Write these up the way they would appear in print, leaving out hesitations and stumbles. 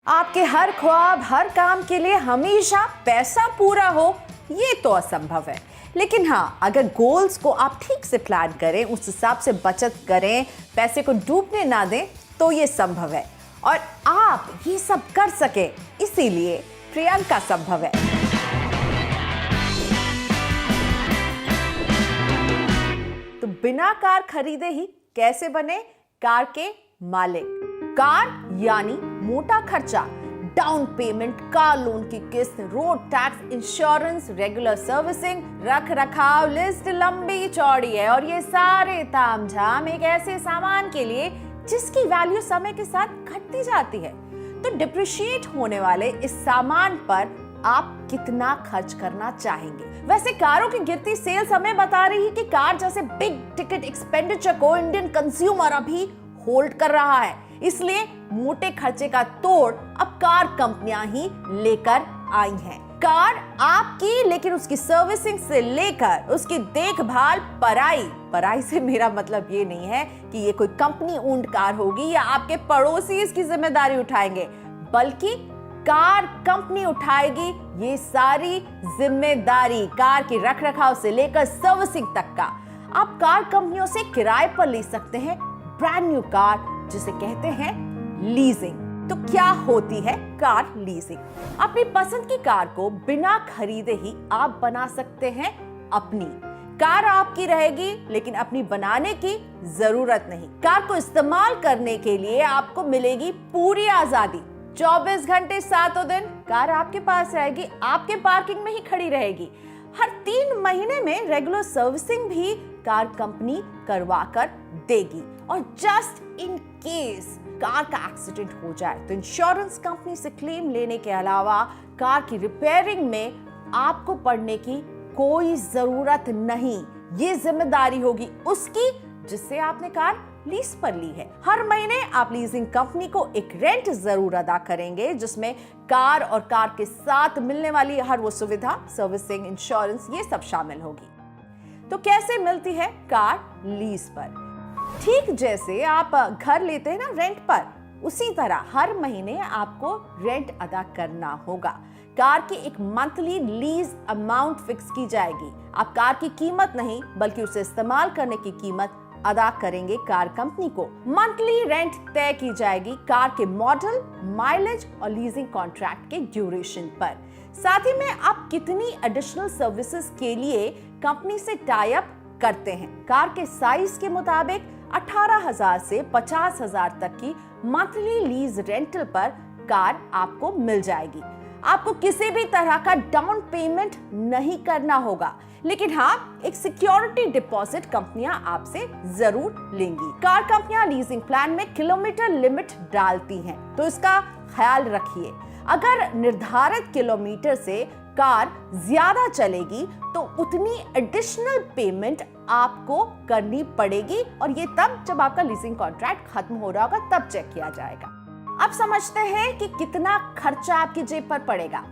आपके हर ख्वाब, हर काम के लिए हमेशा पैसा पूरा हो, ये तो असंभव है। लेकिन हाँ, अगर गोल्स को आप ठीक से प्लान करें, उस हिसाब से बचत करें, पैसे को डूबने ना दें, तो ये संभव है। और आप ये सब कर सके, इसीलिए प्रियंका संभव है। तो बिना कार खरीदे ही कैसे बने कार के मालिक? कार यानी मोटा खर्चा, डाउन पेमेंट, कार लोन की किस्त, road tax, insurance, regular servicing, रख रखाव, लिस्ट लंबी चौड़ी है। और ये सारे तामझाम एक ऐसे सामान के लिए जिसकी वैल्यू समय के साथ घटती जाती है। तो डिप्रिशिएट होने वाले इस सामान पर आप कितना खर्च करना चाहेंगे? वैसे कारों की गिरती सेल्स हमें बता रही है कि कार जैसे बिग टिकट एक्सपेंडिचर को इंडियन कंज्यूमर अभी होल्ड कर रहा है। इसलिए मोटे खर्चे का तोड़ अब कार कंपनियां ही लेकर आई हैं। कार आपकी, लेकिन उसकी सर्विसिंग से लेकर उसकी देखभाल पराई से मेरा मतलब ये नहीं है कि ये कोई कंपनी ओन्ड कार होगी या आपके पड़ोसी इसकी जिम्मेदारी उठाएंगे, बल्कि कार कंपनी उठाएगी ये सारी जिम्मेदारी। कार की रखरखाव से लेकर सर्विसिंग तक का आप कार कंपनियों से किराए पर ले सकते हैं ब्रांड न्यू कार, जिसे कहते हैं लीजिंग। तो क्या होती है कार लीजिंग? अपनी पसंद की कार को बिना खरीदे ही आप बना सकते हैं अपनी। कार आपकी रहेगी, लेकिन अपनी बनाने की जरूरत नहीं। कार को इस्तेमाल करने के लिए आपको मिलेगी पूरी आजादी। 24 घंटे 7 दिन कार आपके पास रहेगी, आपके पार्किंग में ही खड़ी रहेगी। हर 3 महीने में रेगुलर सर्विसिंग भी कार कंपनी करवा कर देगी। और जस्ट इन केस कार का एक्सीडेंट हो जाए तो इंश्योरेंस कंपनी से क्लेम लेने के अलावा कार की रिपेयरिंग में आपको पड़ने की कोई जरूरत नहीं। ये जिम्मेदारी होगी उसकी जिससे आपने कार लीज पर ली है। हर महीने आप लीजिंग कंपनी को एक रेंट जरूर अदा करेंगे, जिसमें कार और कार के साथ मिलने वाली हर वो सुविधा, सर्विसिंग, इंश्योरेंस, ये सब शामिल होगी। तो कैसे मिलती है कार लीज पर? ठीक जैसे आप घर लेते हैं ना रेंट पर, उसी तरह हर महीने आपको रेंट अदा करना होगा। कार की एक मंथली लीज अमाउंट फिक्स की जाएगी। आप कार की कीमत नहीं, बल्कि उसे इस्तेमाल करने की कीमत अदा करेंगे कार कंपनी को। मंथली रेंट तय की जाएगी कार के मॉडल, माइलेज और लीजिंग कॉन्ट्रैक्ट के ड्यूरेशन पर। साथ ही में आप कितनी एडिशनल सर्विसेज के लिए कंपनी से टाई अप करते हैं। कार के साइज के मुताबिक 18,000 से 50,000 तक की मंथली लीज रेंटल पर कार आपको मिल जाएगी। आपको किसी भी तरह का डाउन पेमेंट नहीं करना होगा, लेकिन हाँ, एक सिक्योरिटी डिपॉजिट कंपनियां आपसे जरूर लेंगी। कार कंपनियां लीजिंग प्लान में किलोमीटर लिमिट डालती हैं, तो इसका ख्याल रखिए। अगर निर्धारित किलोमीटर से कार ज्यादा चलेगी तो उतनी एडिशनल पेमेंट आपको करनी पड़ेगी, और ये तब जब आपका लीजिंग कॉन्ट्रैक्ट खत्म हो रहा होगा, तब चेक किया जाएगा। अब समझते हैं कि कितना खर्चा आपकी जेब पर पड़ेगा।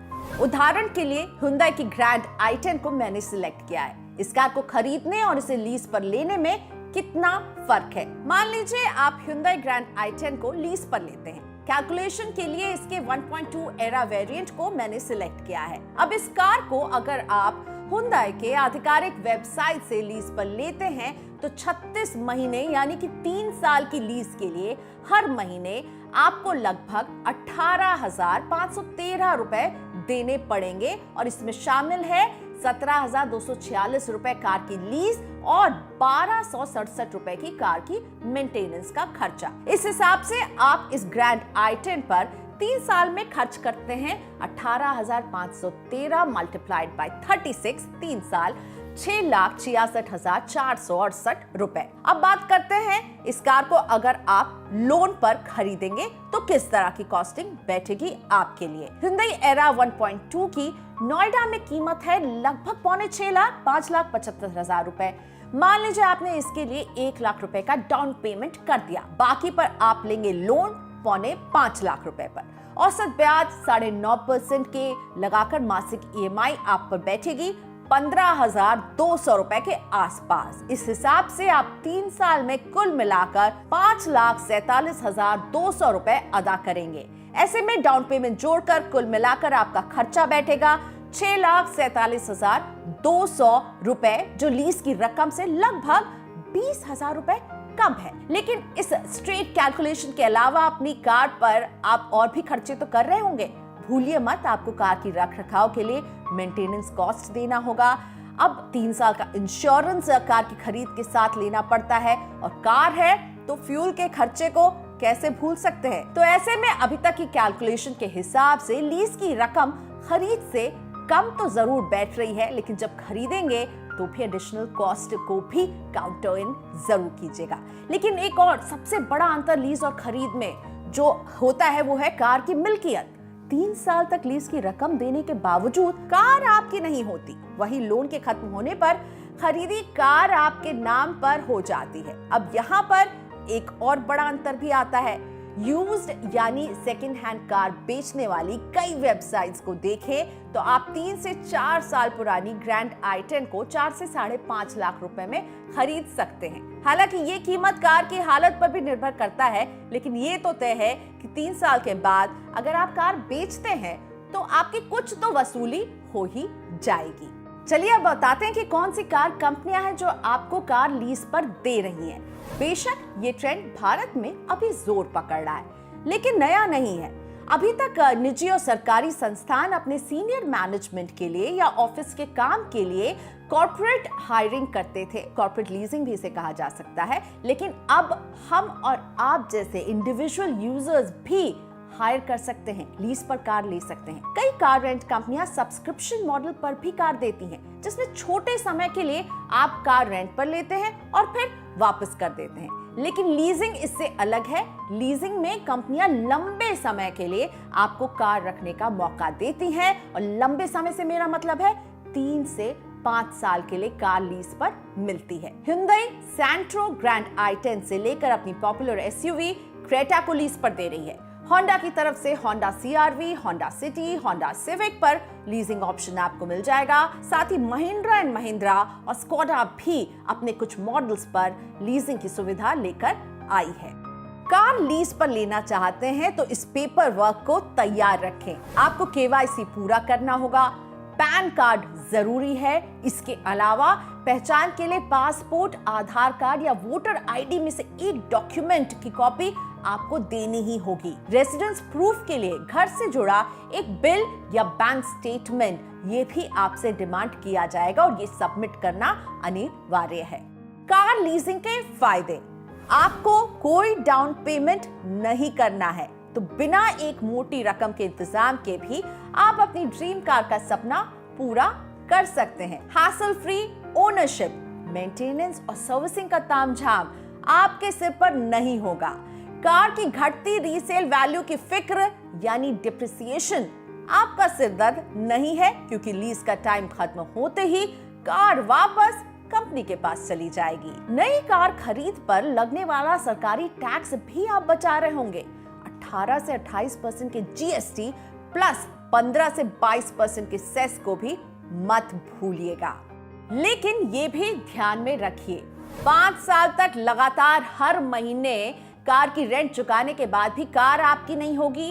उदाहरण के लिए Hyundai की ग्रैंड i10 को मैंने सिलेक्ट किया है। इस कार को खरीदने और इसे लीज पर लेने में कितना फर्क है? मान लीजिए आप Hyundai ग्रैंड i10 को लीज पर लेते हैं। कैलकुलेशन के लिए इसके 1.2 एरा वेरिएंट को मैंने सिलेक्ट किया है। अब इस कार को अगर आप Hyundai के आधिकारिक वेबसाइट से लीज पर लेते हैं तो 36 महीने यानी कि 3 साल की लीज के लिए हर महीने आपको लगभग 18,513 रुपए देने पड़ेंगे, और इसमें शामिल है 17,246 रुपए कार की लीज और 1,267 रुपए की कार की मेंटेनेंस का खर्चा। इस हिसाब से आप इस ग्रैंड i10 पर 3 साल में खर्च करते हैं 18,513 मल्टीप्लाइड बाय 36, 3 साल 6,66,468 रुपए। अब बात करते हैं इस कार को अगर आप लोन पर खरीदेंगे तो किस तरह की कॉस्टिंग बैठेगी आपके लिए। Hyundai Era 1.2 की नोएडा में कीमत है लगभग 5.25 लाख, 5,75,000 रुपए। मान लीजिए आपने इसके लिए 1 लाख रुपए का डाउन पेमेंट कर दिया, बाकी पर आप लेंगे लोन 4.5 लाख रुपए पर। औसत ब्याज 9.5% के लगाकर मासिक EMI आप पर बैठेगी 15,200 रुपए के आसपास। इस हिसाब से आप 3 साल में कुल मिलाकर 5,47,200 रुपए अदा करेंगे। ऐसे में डाउन पेमेंट जोड़कर कुल मिलाकर आपका खर्चा बैठेगा 6,47,200 रुपए, जो लीज की रकम से लगभग 20,000 रुपए कम है। लेकिन इस स्ट्रेट कैलकुलेशन के अलावा अपनी कार पर आप और भी खर्चे तो कर रहे होंगे। भूलिए मत, आपको कार की रख रखाव के लिए मेंटेनेंस कॉस्ट देना होगा। अब 3 साल का इंश्योरेंस कार की खरीद के साथ लेना पड़ता है, और कार है तो फ्यूल के खर्चे को कैसे भूल सकते हैं। तो ऐसे में अभी तक की कैलकुलेशन के हिसाब से लीज की रकम खरीद से कम तो जरूर बैठ रही है, लेकिन जब खरीदेंगे तो भी एडिशनल कॉस्ट को भी काउंटर इन जरूर कीजिएगा। लेकिन एक और सबसे बड़ा अंतर लीज और खरीद में जो होता है वो है कार की मिल्कियत। 3 साल तक लीज की रकम देने के बावजूद कार आपकी नहीं होती। वही लोन के खत्म होने पर खरीदी कार आपके नाम पर हो जाती है। अब यहाँ पर एक और बड़ा अंतर भी आता है। यूज्ड यानी सेकंड हैंड कार बेचने वाली कई वेबसाइट्स को देखें तो आप 3 से 4 साल पुरानी ग्रैंड i10 को 4 से 5.5 लाख रुपए में खरीद सकते हैं। हालांकि ये कीमत कार की हालत पर भी निर्भर करता है, लेकिन ये तो तय है कि 3 साल के बाद अगर आप कार बेचते हैं तो आपकी कुछ तो वसूली हो ही जाएगी। चलिए अब बताते हैं कि कौन सी कार कंपनियां हैं जो आपको कार लीज पर दे रही हैं। बेशक ये ट्रेंड भारत में अभी जोर पकड़ रहा है, लेकिन नया नहीं है। अभी तक निजी और सरकारी संस्थान अपने सीनियर मैनेजमेंट के लिए या ऑफिस के काम के लिए कॉर्पोरेट हायरिंग करते थे। कॉर्पोरेट लीजिंग भी इसे कहा जा सकता है। लेकिन अब हम और आप जैसे इंडिविजुअल यूजर्स भी हायर कर सकते हैं, लीज पर कार ले सकते हैं। कई कार रेंट कंपनियां सब्सक्रिप्शन मॉडल पर भी कार देती हैं, जिसमें छोटे समय के लिए आप कार रेंट पर लेते हैं और फिर वापस कर देते हैं। लेकिन लीजिंग इससे अलग है। लीजिंग में कंपनियां लंबे समय के लिए आपको कार रखने का मौका देती हैं, और लंबे समय से मेरा मतलब है 3 से 5 साल के लिए कार लीज पर मिलती है। Hyundai Santro ग्रैंड i10 से लेकर अपनी पॉपुलर एसयूवी क्रेटा को लीज पर दे रही है। होंडा की तरफ से Honda CR-V, Honda city, Honda civic पर लीजिंग ऑप्शन आपको मिल जाएगा। साथ ही महिंद्रा एंड महिंद्रा और स्कोडा भी अपने कुछ मॉडल्स पर लीजिंग की सुविधा लेकर आई है। कार लीज पर लेना चाहते हैं तो इस पेपर वर्क को तैयार रखें। आपको KYC पूरा करना होगा, पैन कार्ड जरूरी है। इसके अलावा पहचान के लिए पासपोर्ट, आधार कार्ड या वोटर ID में से एक डॉक्यूमेंट की कॉपी आपको देनी ही होगी। रेजिडेंस प्रूफ के लिए घर से जुड़ा एक बिल या बैंक स्टेटमेंट ये भी आपसे डिमांड किया जाएगा, और ये सबमिट करना अनिवार्य है। कार लीजिंग के फायदे: आपको कोई डाउन पेमेंट नहीं करना है, तो बिना एक मोटी रकम के इंतजाम के भी आप अपनी ड्रीम कार का सपना पूरा कर सकते हैं। हासल फ्री ओनरशिप, मेंटेनेंस और सर्विसिंग का तामझाम आपके सिर पर नहीं होगा। कार की घटती रीसेल वैल्यू की फिक्र यानी डिप्रिसिएशन आपका सिरदर्द नहीं है, क्योंकि लीज का टाइम खत्म होते ही कार वापस कंपनी के पास चली जाएगी। नई कार खरीद पर लगने वाला सरकारी टैक्स भी आप बचा रहे होंगे। 18 से 28% के GST प्लस 15 से 22% के सेस को भी मत भूलिएगा। लेकिन ये भी ध्यान में रखिए, 5 साल तक लगातार हर महीने कार की रेंट चुकाने के बाद भी कार आपकी नहीं होगी।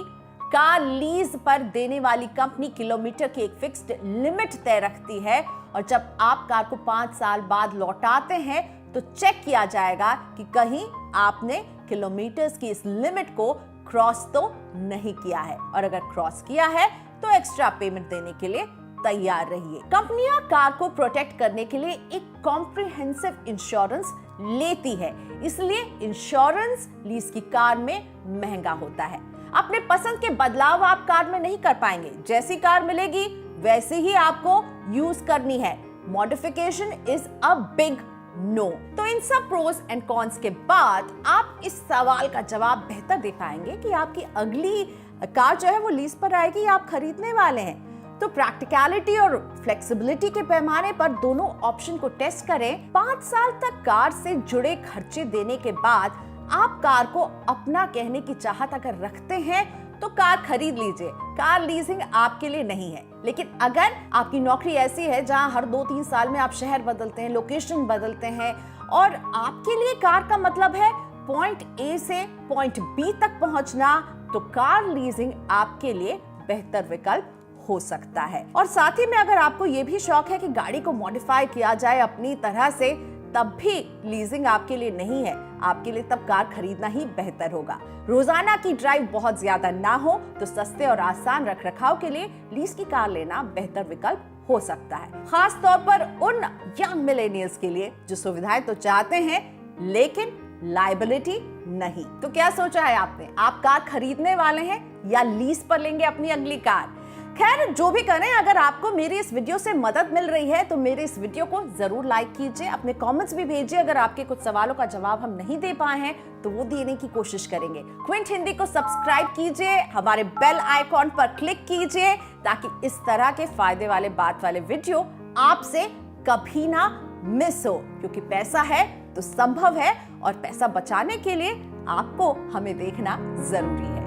कार लीज पर देने वाली कंपनी किलोमीटर की एक फिक्स्ड लिमिट तय रखती है, और जब आप कार को 5 साल बाद लौटाते हैं तो चेक किया जाएगा कि कहीं आपने किलोमीटर्स की इस लिमिट को क्रॉस तो नहीं किया है, और अगर क्रॉस किया है तो एक्स्ट्रा पेमेंट देने के लिए तैयार रहिए। कंपनियां कार को प्रोटेक्ट करने के लिए एक कॉम्प्रिहेंसिव इंश्योरेंस लेती है, इसलिए इंश्योरेंस लीज की कार में महंगा होता है। अपने पसंद के बदलाव आप कार में नहीं कर पाएंगे। जैसी कार मिलेगी वैसी ही आपको यूज करनी है। Modification is a big no. तो इन सब प्रोज एंड कॉन्स के बाद आप इस सवाल का जवाब बेहतर दे पाएंगे कि आपकी अगली कार जो है वो लीज पर आएगी या आप खरीदने वाले हैं। तो प्रैक्टिकलिटी और फ्लेक्सिबिलिटी के पैमाने पर दोनों ऑप्शन को टेस्ट करें। 5 साल तक कार से जुड़े खर्चे देने के बाद आप कार को अपना कहने की चाहत अगर रखते हैं तो कार खरीद लीजिए। कार लीजिंग आपके लिए नहीं है। लेकिन अगर आपकी नौकरी ऐसी है जहां हर 2-3 साल में आप शहर बदलते हैं, लोकेशन बदलते हैं, और आपके लिए कार का मतलब है पॉइंट A से पॉइंट B तक पहुंचना, तो कार लीजिंग आपके लिए बेहतर विकल्प हो सकता है। और साथ ही में अगर आपको ये भी शौक है कि गाड़ी को मॉडिफाई किया जाए अपनी तरह से, तब भी लीजिंग आपके लिए नहीं है। आपके लिए तब कार खरीदना ही बेहतर होगा। रोजाना की ड्राइव बहुत ज्यादा ना हो तो सस्ते और आसान रखरखाव के लिए लीज की कार लेना बेहतर विकल्प हो सकता है, खास तौर पर उन यंग मिलेनियल्स के लिए जो सुविधाएं तो चाहते हैं लेकिन लायबिलिटी नहीं। तो क्या सोचा है आपने? आप कार खरीदने वाले हैं या लीज पर लेंगे अपनी अगली कार? खैर, जो भी करें, अगर आपको मेरी इस वीडियो से मदद मिल रही है तो मेरे इस वीडियो को जरूर लाइक कीजिए, अपने कमेंट्स भी भेजिए। अगर आपके कुछ सवालों का जवाब हम नहीं दे पाए हैं तो वो देने की कोशिश करेंगे। क्विंट हिंदी को सब्सक्राइब कीजिए, हमारे बेल आइकॉन पर क्लिक कीजिए ताकि इस तरह के फायदे वाले बात वाले वीडियो आपसे कभी ना मिस हो। क्योंकि पैसा है तो संभव है, और पैसा बचाने के लिए आपको हमें देखना जरूरी है।